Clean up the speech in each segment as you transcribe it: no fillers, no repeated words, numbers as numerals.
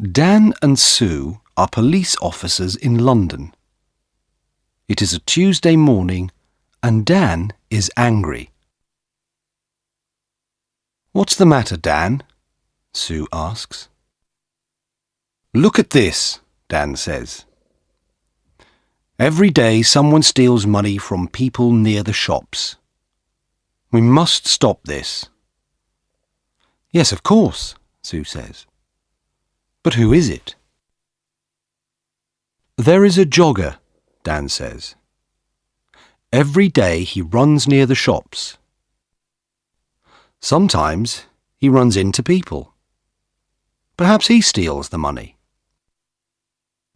Dan and Sue are police officers in London. It is a Tuesday morning and Dan is angry. "What's the matter, Dan?" Sue asks. "Look at this," Dan says. "Every day someone steals money from people near the shops. We must stop this." "Yes, of course," Sue says. "But who is it?" "There is a jogger," Dan says. "Every day he runs near the shops. Sometimes he runs into people. Perhaps he steals the money."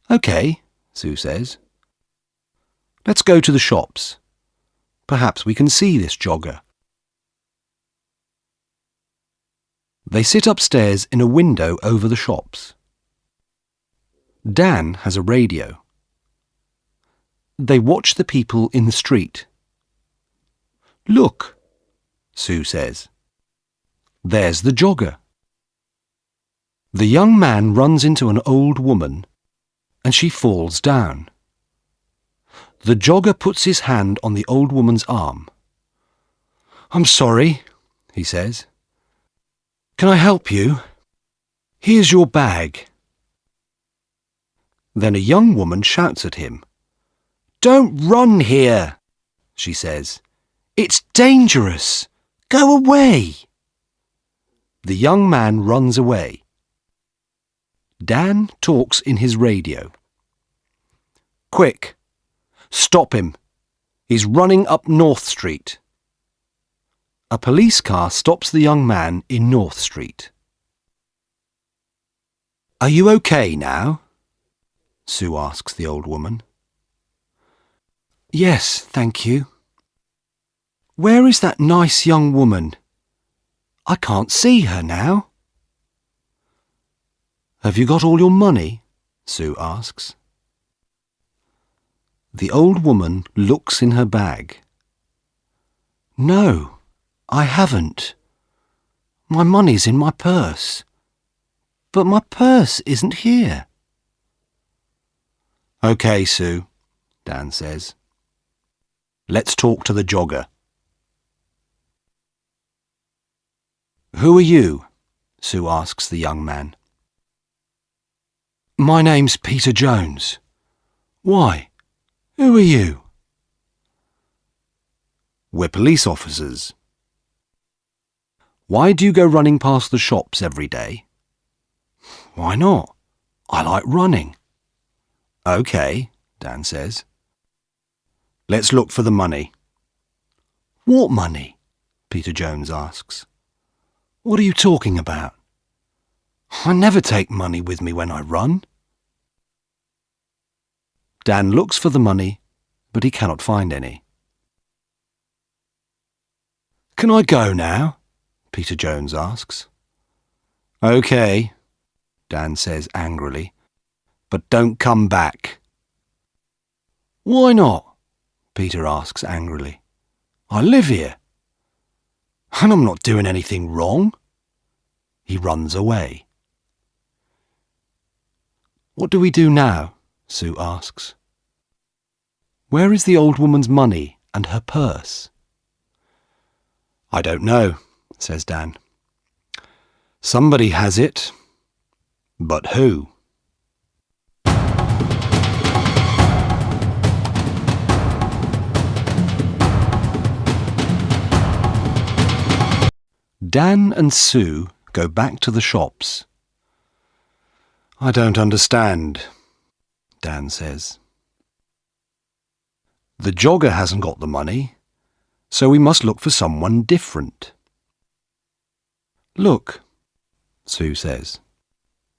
"OK," Sue says. "Let's go to the shops. Perhaps we can see this jogger." They sit upstairs in a window over the shops. Dan has a radio. They watch the people in the street. "Look," Sue says. "There's the jogger." The young man runs into an old woman and she falls down. The jogger puts his hand on the old woman's arm. "I'm sorry," he says. "Can I help you? Here's your bag." Then a young woman shouts at him. "Don't run here," she says. "It's dangerous. Go away." The young man runs away. Dan talks in his radio. "Quick, stop him. He's running up North Street." A police car stops the young man in North Street. "Are you okay now?" Sue asks the old woman. "Yes, thank you." "Where is that nice young woman? I can't see her now." "Have you got all your money?" Sue asks. The old woman looks in her bag. "No, I haven't. My money's in my purse. But my purse isn't here." "OK, Sue," Dan says. "Let's talk to the jogger." "Who are you?" Sue asks the young man. "My name's Peter Jones. Why? Who are you?" "We're police officers." "Why do you go running past the shops every day?" "Why not? I like running." "OK," Dan says. "Let's look for the money." "What money?" Peter Jones asks. "What are you talking about? I never take money with me when I run." Dan looks for the money, but he cannot find any. "Can I go now?" Peter Jones asks. "OK," Dan says angrily, "but don't come back." "Why not?" Peter asks angrily. "I live here, and I'm not doing anything wrong." He runs away. "What do we do now?" Sue asks. "Where is the old woman's money and her purse?" "I don't know," says Dan. "Somebody has it, but who?" Dan and Sue go back to the shops. "I don't understand," Dan says. "The jogger hasn't got the money, so we must look for someone different." "Look," Sue says.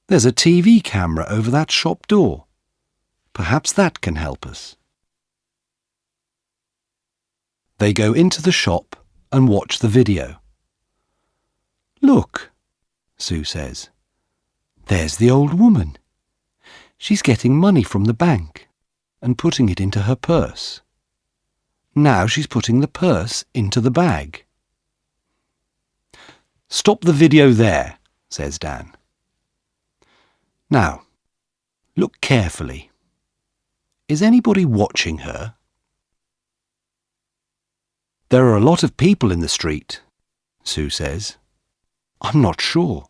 "There's a TV camera over that shop door. Perhaps that can help us." They go into the shop and watch the video. "Look," Sue says. "There's the old woman. She's getting money from the bank and putting it into her purse. Now she's putting the purse into the bag." "Stop the video there," says Dan. Now, look carefully. Is anybody watching her? There are a lot of people in the street, Sue says. I'm not sure.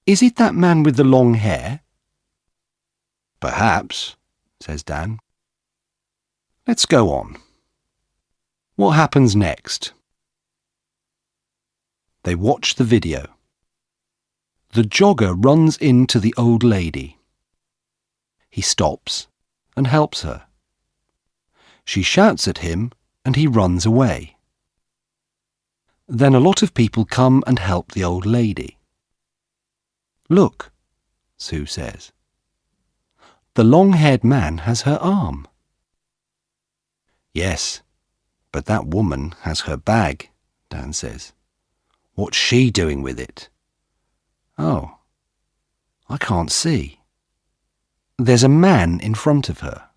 Is it that man with the long hair? Perhaps, says Dan. Let's go on. What happens next? They watch the video. The jogger runs into the old lady. He stops and helps her. She shouts at him and he runs away. Then a lot of people come and help the old lady. Look, Sue says. The long-haired man has her arm. Yes, but that woman has her bag, Dan says. What's she doing with it? Oh, I can't see. There's a man in front of her.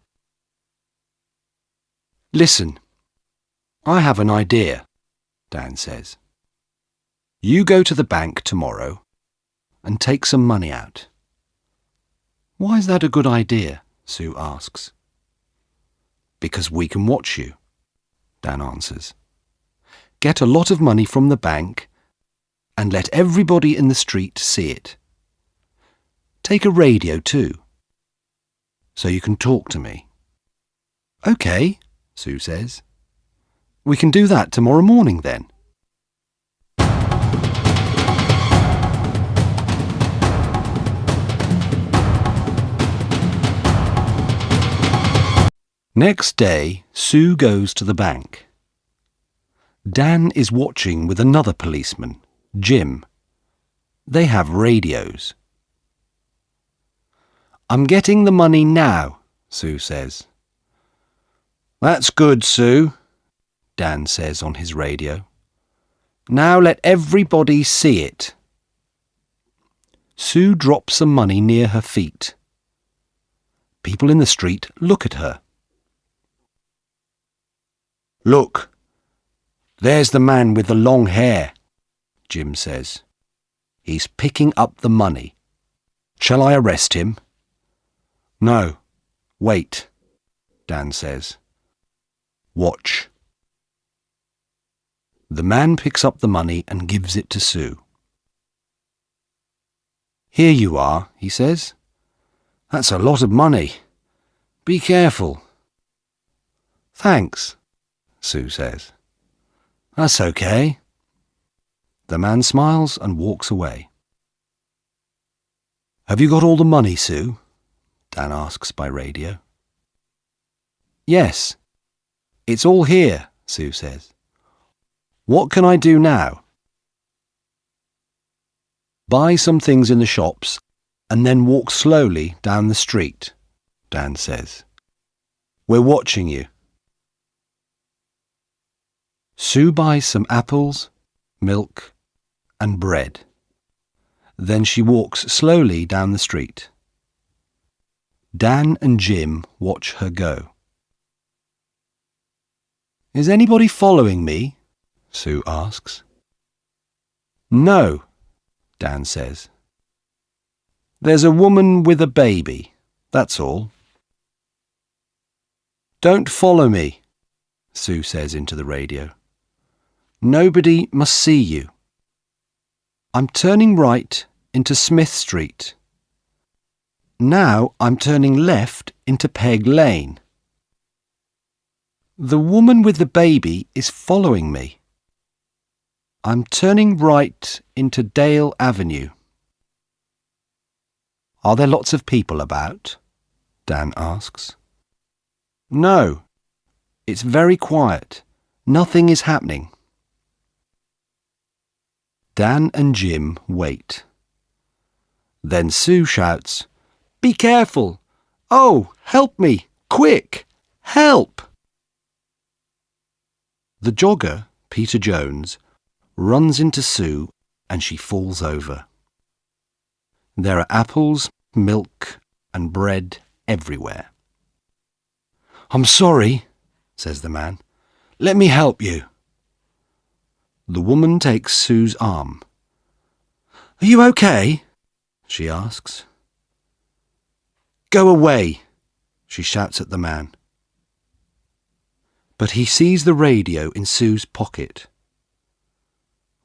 Listen, I have an idea, Dan says. You go to the bank tomorrow and take some money out. Why is that a good idea? Sue asks. Because we can watch you, Dan answers. Get a lot of money from the bank and let everybody in the street see it. Take a radio too, so you can talk to me. OK, Sue says. We can do that tomorrow morning then. Next day, Sue goes to the bank. Dan is watching with another policeman, Jim. They have radios. I'm getting the money now, Sue says. That's good, Sue, Dan says on his radio. Now let everybody see it. Sue drops some money near her feet. People in the street look at her. Look, there's the man with the long hair, Jim says. He's picking up the money. Shall I arrest him? No, wait, Dan says. Watch. The man picks up the money and gives it to Sue. Here you are, he says. That's a lot of money. Be careful. Thanks, Sue says. That's okay. The man smiles and walks away. Have you got all the money, Sue? Dan asks by radio. Yes, it's all here, Sue says. What can I do now? Buy some things in the shops and then walk slowly down the street, Dan says. We're watching you. Sue buys some apples, milk, and bread. Then she walks slowly down the street. Dan and Jim watch her go. Is anybody following me? Sue asks. No, Dan says. There's a woman with a baby, that's all. Don't follow me, Sue says into the radio. Nobody must see you. I'm turning right into Smith Street. Now I'm turning left into Peg Lane. The woman with the baby is following me. I'm turning right into Dale Avenue. Are there lots of people about? Dan asks. No, it's very quiet. Nothing is happening. Dan and Jim wait. Then Sue shouts, Be careful! Oh, help me! Quick! Help! The jogger, Peter Jones, runs into Sue and she falls over. There are apples, milk and bread everywhere. I'm sorry, says the man. Let me help you. The woman takes Sue's arm. Are you okay? she asks. Go away, she shouts at the man. But he sees the radio in Sue's pocket.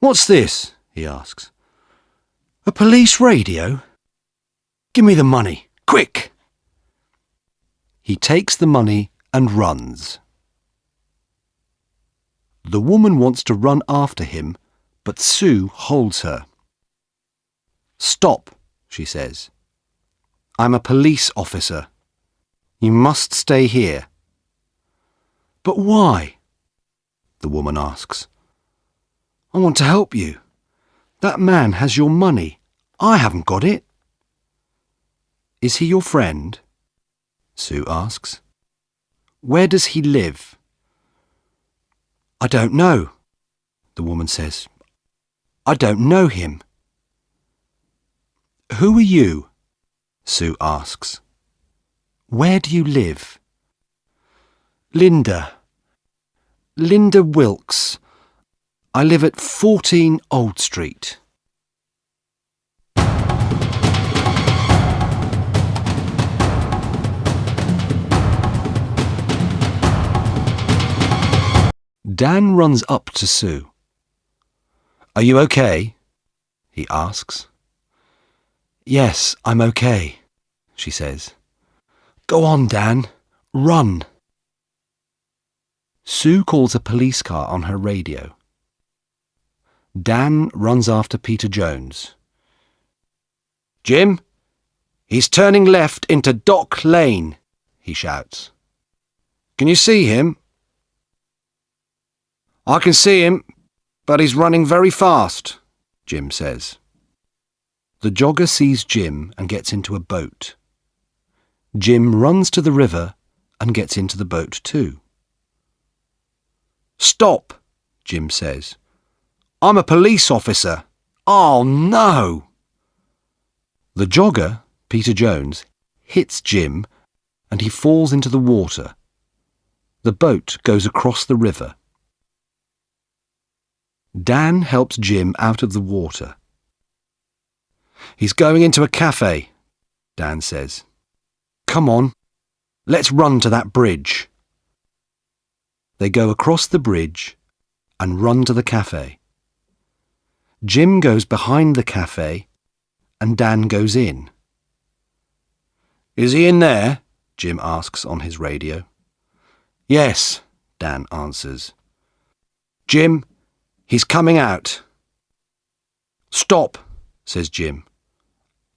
What's this? He asks. A police radio? Give me the money, quick! He takes the money and runs. The woman wants to run after him, but Sue holds her. Stop, she says. I'm a police officer. You must stay here. But why? The woman asks. I want to help you. That man has your money. I haven't got it. Is he your friend? Sue asks. Where does he live? I don't know, the woman says. I don't know him. Who are you? Sue asks. Where do you live? Linda Wilkes. I live at 14 Old Street. Dan runs up to Sue. Are you okay? He asks. Yes, I'm okay, she says. Go on, Dan. Run. Sue calls a police car on her radio. Dan runs after Peter Jones. Jim, he's turning left into Dock Lane, he shouts. Can you see him? I can see him, but he's running very fast, Jim says. The jogger sees Jim and gets into a boat. Jim runs to the river and gets into the boat too. Stop, Jim says. I'm a police officer. Oh, no! The jogger, Peter Jones, hits Jim and he falls into the water. The boat goes across the river. Dan helps Jim out of the water. He's going into a cafe, Dan says. Come on, let's run to that bridge. They go across the bridge and run to the cafe. Jim goes behind the cafe and Dan goes in. Is he in there? Jim asks on his radio. Yes, Dan answers. Jim, he's coming out. Stop, says Jim.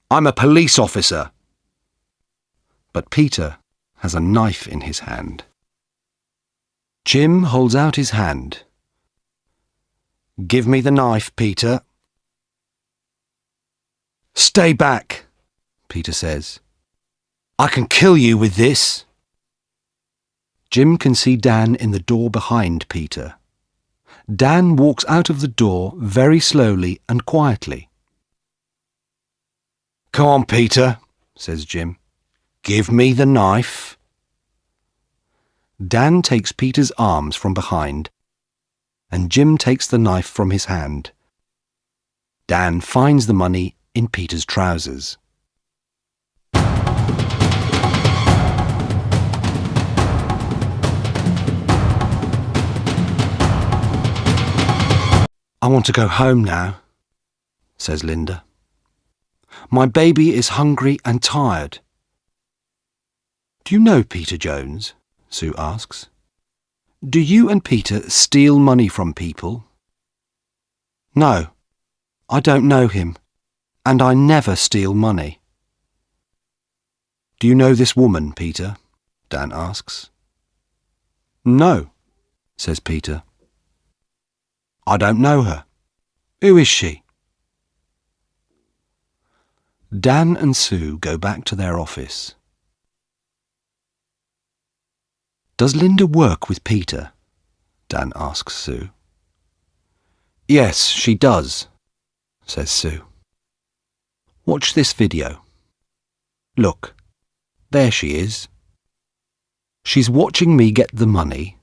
I'm a police officer. But Peter has a knife in his hand. Jim holds out his hand. Give me the knife, Peter. Stay back, Peter says. I can kill you with this. Jim can see Dan in the door behind Peter. Dan walks out of the door very slowly and quietly. Come on, Peter, says Jim. Give me the knife. Dan takes Peter's arms from behind, and Jim takes the knife from his hand. Dan finds the money in Peter's trousers. I want to go home now, says Linda. My baby is hungry and tired. Do you know Peter Jones? Sue asks. Do you and Peter steal money from people? No, I don't know him, and I never steal money. Do you know this woman, Peter? Dan asks. No, says Peter. I don't know her. Who is she? Dan and Sue go back to their office. Does Linda work with Peter? Dan asks Sue. Yes, she does, says Sue. Watch this video. Look, there she is. She's watching me get the money,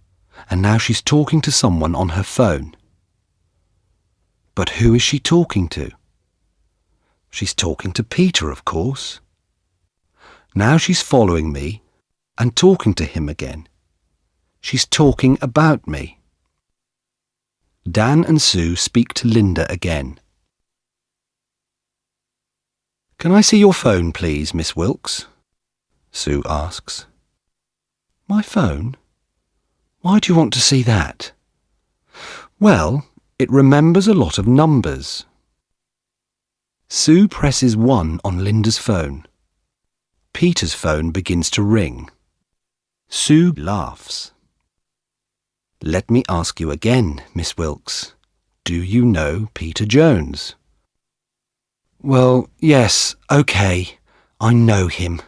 and now she's talking to someone on her phone. But who is she talking to? She's talking to Peter, of course. Now she's following me and talking to him again. She's talking about me. Dan and Sue speak to Linda again. "Can I see your phone, please, Miss Wilkes?" Sue asks. "My phone? Why do you want to see that?" "Well, it remembers a lot of numbers." Sue presses 1 on Linda's phone. Peter's phone begins to ring. Sue laughs. "Let me ask you again, Miss Wilkes. Do you know Peter Jones?" "Well, yes, OK. I know him.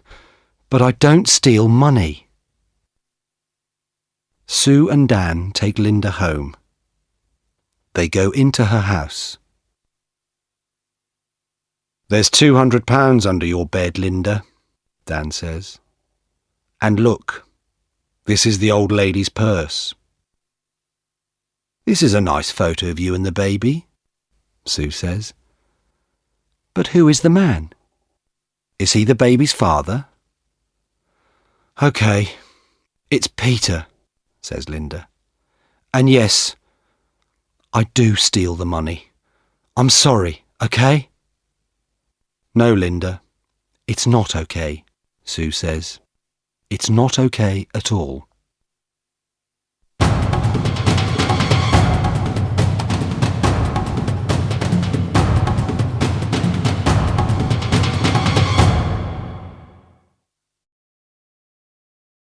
But I don't steal money." Sue and Dan take Linda home. They go into her house. "There's £200 under your bed, Linda," Dan says. "And look, this is the old lady's purse." "This is a nice photo of you and the baby," Sue says. "But who is the man? Is he the baby's father?" "OK, it's Peter," says Linda. "And yes, I do steal the money. I'm sorry, OK?" "No, Linda, it's not OK," Sue says. "It's not OK at all."